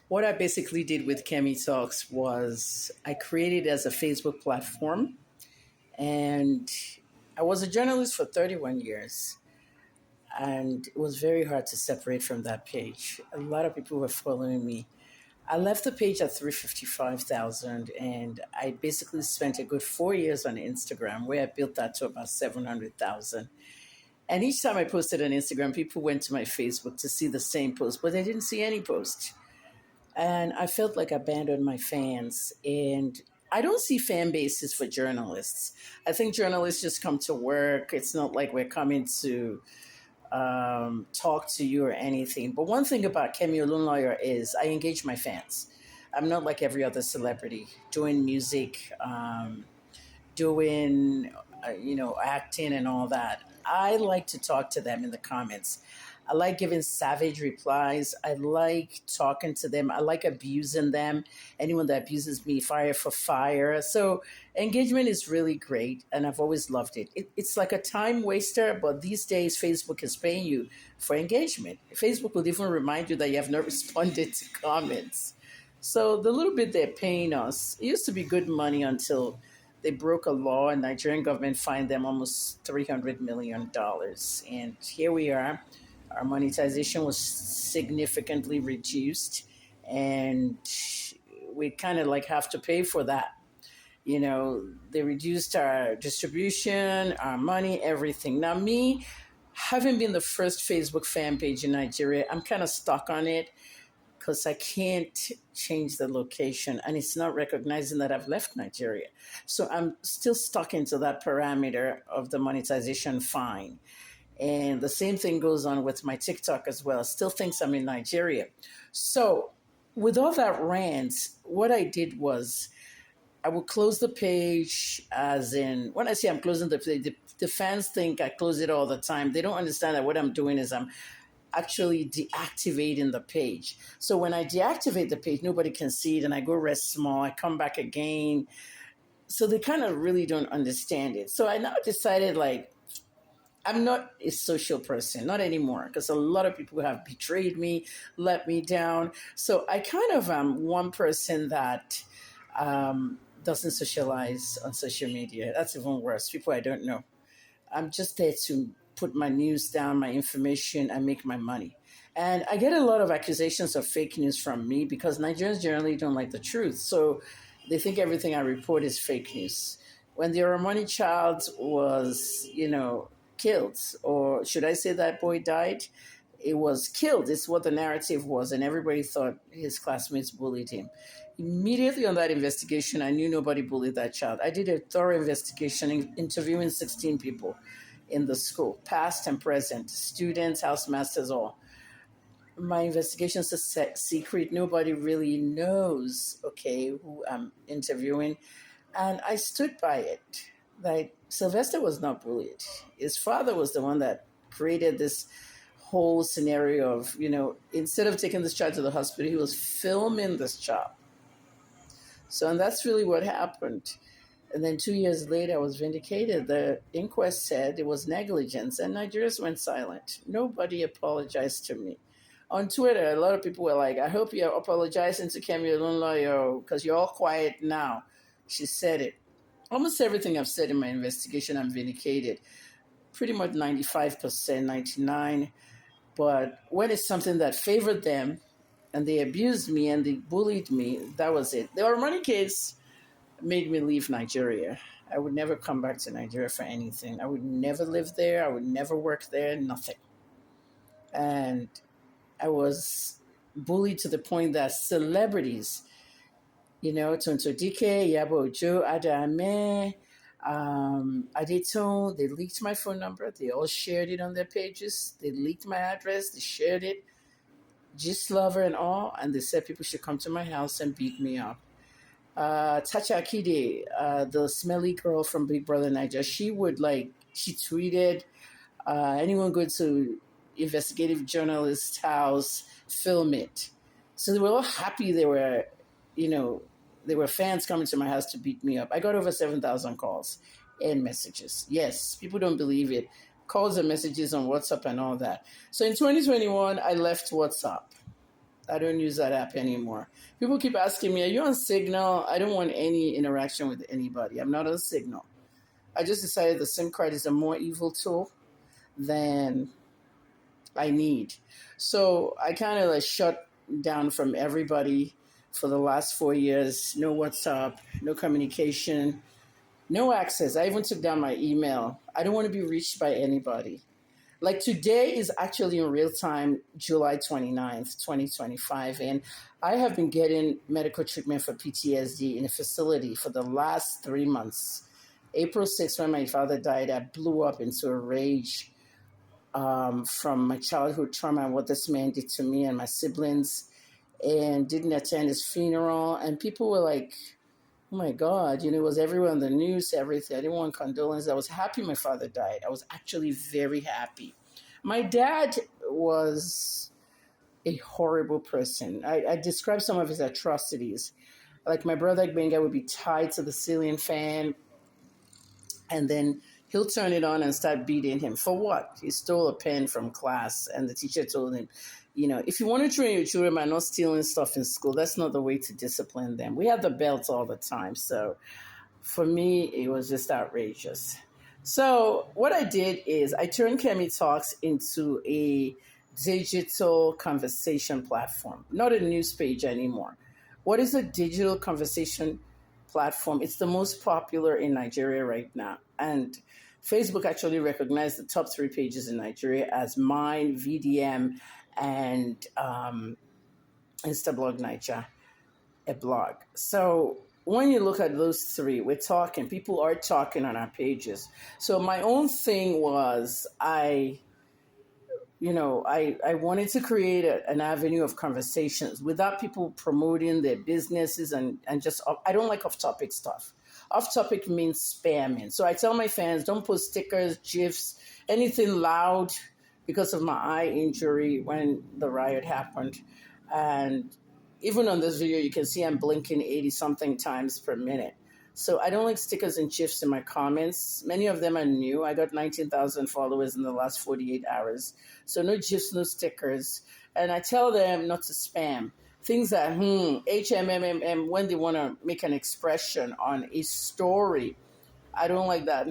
What I basically did with Kemi Talks was I created it as a Facebook platform, and I was a journalist for 31 years, and it was very hard to separate from that page. A lot of people were following me. I left the page at 355,000, and I basically spent a good 4 years on Instagram, where I built that to about 700,000. And each time I posted on Instagram, people went to my Facebook to see the same post, but they didn't see any post. And I felt like I abandoned my fans. And I don't see fan bases for journalists. I think journalists just come to work. It's not like we're coming to talk to you or anything. But one thing about Kemi Olunloyo is I engage my fans. I'm not like every other celebrity doing music, doing, acting and all that. I like to talk to them in the comments. I like giving savage replies. I like talking to them. I like abusing them. Anyone that abuses me, fire for fire. So engagement is really great, and I've always loved it. It's like a time waster, but these days Facebook is paying you for engagement. Facebook will even remind you that you have not responded to comments. So the little bit they're paying us, it used to be good money until they broke a law and Nigerian government fined them almost $300 million. And here we are. Our monetization was significantly reduced, and we kind of like have to pay for that. They reduced our distribution, our money, everything. Now, me, having been the first Facebook fan page in Nigeria, I'm kind of stuck on it because I can't change the location, and it's not recognizing that I've left Nigeria. So I'm still stuck into that parameter of the monetization fine. And the same thing goes on with my TikTok as well. Still thinks I'm in Nigeria. So with all that rant, what I did was I would close the page, as in, when I say I'm closing the page, the fans think I close it all the time. They don't understand that what I'm doing is I'm actually deactivating the page. So when I deactivate the page, nobody can see it, and I go rest small. I come back again. So they kind of really don't understand it. So I now decided, like, I'm not a social person, not anymore, because a lot of people have betrayed me, let me down. So I kind of am one person that doesn't socialize on social media. That's even worse. People I don't know. I'm just there to put my news down, my information, and make my money. And I get a lot of accusations of fake news from me because Nigerians generally don't like the truth. So they think everything I report is fake news. When the Oromoni child was, killed, or should I say that boy died? It was killed. It's what the narrative was, and everybody thought his classmates bullied him. Immediately on that investigation, I knew nobody bullied that child. I did a thorough investigation, interviewing 16 people in the school, past and present, students, housemasters, all. My investigation's a secret. Nobody really knows, who I'm interviewing. And I stood by it. Like, Sylvester was not bullied. His father was the one that created this whole scenario of, instead of taking this child to the hospital, he was filming this child. So, and that's really what happened. And then 2 years later, I was vindicated. The inquest said it was negligence, and Nigerians went silent. Nobody apologized to me. On Twitter, a lot of people were like, I hope you're apologizing to Kemi Olunloyo because you're all quiet now. She said it. Almost everything I've said in my investigation, I'm vindicated. Pretty much 95%, 99%. But when it's something that favored them and they abused me and they bullied me, that was it. The Oromoni case made me leave Nigeria. I would never come back to Nigeria for anything. I would never live there. I would never work there, nothing. And I was bullied to the point that celebrities, Tonto Dike, Yabo Ojo, Adame, Adetone, they leaked my phone number. They all shared it on their pages. They leaked my address. They shared it. Gist lover and all. And they said people should come to my house and beat me up. Tacha Akide, the smelly girl from Big Brother Niger, she tweeted, anyone go to investigative journalist's house, film it. So they were all happy there were fans coming to my house to beat me up. I got over 7,000 calls and messages. Yes, people don't believe it. Calls and messages on WhatsApp and all that. So in 2021, I left WhatsApp. I don't use that app anymore. People keep asking me, "Are you on Signal?" I don't want any interaction with anybody. I'm not on Signal. I just decided the SIM card is a more evil tool than I need. So I kind of like shut down from everybody for the last 4 years. No WhatsApp, no communication, no access. I even took down my email. I don't want to be reached by anybody. Like today is actually in real time, July 29th, 2025. And I have been getting medical treatment for PTSD in a facility for the last 3 months. April 6th, when my father died, I blew up into a rage from my childhood trauma and what this man did to me and my siblings, and didn't attend his funeral. And people were like, oh my God, it was everywhere on the news, everything. I didn't want condolences. I was happy my father died. I was actually very happy. My dad was a horrible person. I described some of his atrocities. Like my brother Benga would be tied to the ceiling fan, and then he'll turn it on and start beating him. For what? He stole a pen from class, and the teacher told him, if you want to train your children by not stealing stuff in school, that's not the way to discipline them. We had the belts all the time. So for me, it was just outrageous. So what I did is I turned Kemi Talks into a digital conversation platform, not a news page anymore. What is a digital conversation platform? It's the most popular in Nigeria right now. And Facebook actually recognized the top three pages in Nigeria as mine, VDM, and Instablog Niger, a blog. So when you look at those three, people are talking on our pages. So my own thing was I wanted to create an avenue of conversations without people promoting their businesses and just, I don't like off-topic stuff. Off-topic means spamming. So I tell my fans, don't post stickers, GIFs, anything loud because of my eye injury when the riot happened. And even on this video, you can see I'm blinking 80 something times per minute. So I don't like stickers and GIFs in my comments. Many of them are new. I got 19,000 followers in the last 48 hours. So no GIFs, no stickers. And I tell them not to spam. Things that, HMMM, when they want to make an expression on a story. I don't like that,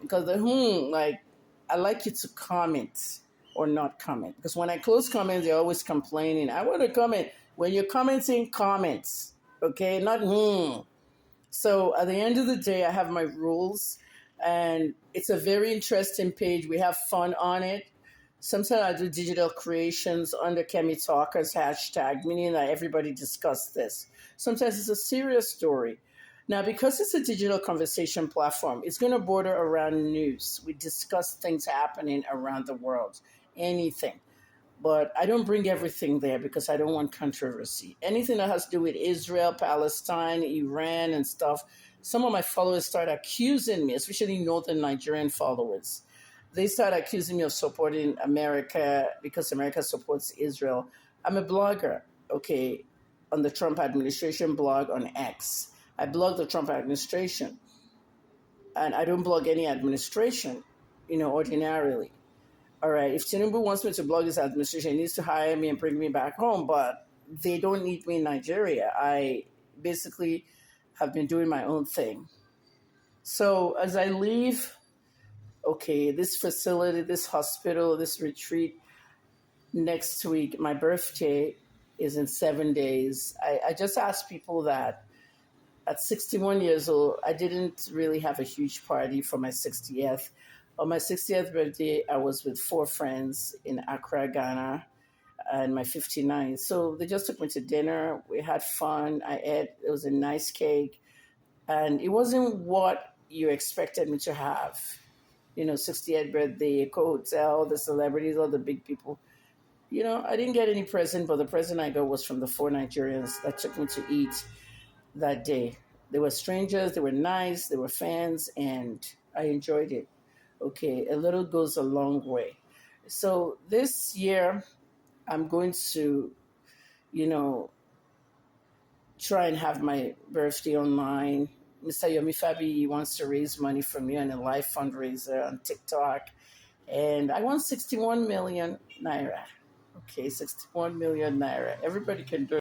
because I like you to comment or not comment. Because when I close comments, they're always complaining. I want to comment. When you're commenting, comments, okay? Not. So at the end of the day, I have my rules, and it's a very interesting page. We have fun on it. Sometimes I do digital creations under Kemi Talkers hashtag, meaning that everybody discuss this. Sometimes it's a serious story. Now, because it's a digital conversation platform, it's going to border around news. We discuss things happening around the world, anything. But I don't bring everything there because I don't want controversy. Anything that has to do with Israel, Palestine, Iran, and stuff, some of my followers start accusing me, especially northern Nigerian followers. They start accusing me of supporting America because America supports Israel. I'm a blogger, okay, on the Trump administration blog on X. I blog the Trump administration, and I don't blog any administration, ordinarily. All right, if Tinubu wants me to blog this administration, he needs to hire me and bring me back home, but they don't need me in Nigeria. I basically have been doing my own thing. So as I leave, this facility, this hospital, this retreat next week, my birthday is in 7 days. I just asked people that at 61 years old, I didn't really have a huge party for my 60th. On my 60th birthday, I was with 4 friends in Accra, Ghana, and my 59th. So they just took me to dinner. We had fun. I ate. It was a nice cake. And it wasn't what you expected me to have. 60th birthday, hotel, the celebrities, all the big people. I didn't get any present, but the present I got was from the 4 Nigerians that took me to eat that day. They were strangers. They were nice. They were fans, and I enjoyed it. Okay, a little goes a long way. So this year, I'm going to, try and have my birthday online. Mr. Yomi Fabi wants to raise money for me on a live fundraiser on TikTok. And I want 61 million naira. Okay, 61 million naira. Everybody can do